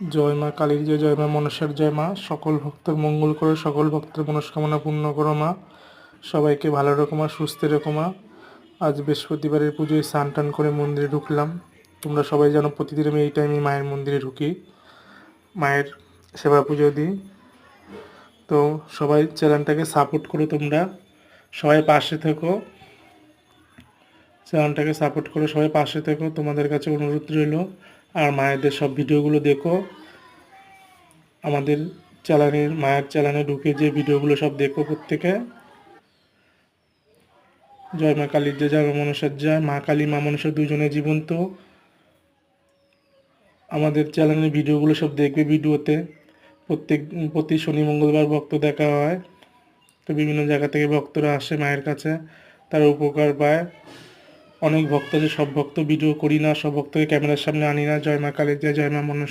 জয় মা কালীর জয়, জয় মা মনসার জয় মা। সকল ভক্তের মঙ্গল করো, সকল ভক্তের মনস্কামনা পূর্ণ করো মা। সবাইকে ভালো রেখো মা, সুস্থ রেখো মা। আজ বৃহস্পতিবারের পুজোয় স্নান টান করে মন্দিরে ঢুকলাম। তোমরা সবাই জানো প্রতিদিন আমি এই টাইমে মায়ের মন্দিরে ঢুকি, মায়ের সেবা পুজো দিই। তো সবাই চ্যানেলটাকে সাপোর্ট করো, তোমরা সবাই পাশে থেকো, চ্যানেলটাকে সাপোর্ট করো, সবাই পাশে থেকো, তোমাদের কাছে অনুরোধ রইল। আর মায়েদের সব ভিডিওগুলো দেখো, আমাদের চ্যানেলের মায়ের চ্যানেলে ঢুকে যে ভিডিওগুলো সব দেখো প্রত্যেকে। জয় মা কালীর জয়, জয় মা মনসার জয়। মা কালী মা মনসা দুজনে জীবন্ত। আমাদের চ্যানেলের ভিডিওগুলো সব দেখবে। ভিডিওতে প্রতি শনি মঙ্গলবার ভক্ত দেখা হয়। তো বিভিন্ন জায়গা থেকে ভক্তরা আসে মায়ের কাছে, তারা উপকার পায়। অনেক ভক্ত আছে, সব ভক্ত ভিডিও করি না, সব ভক্তকে ক্যামেরার সামনে আনি না। জয় মা কালীর জয়, জয় মা মনসা।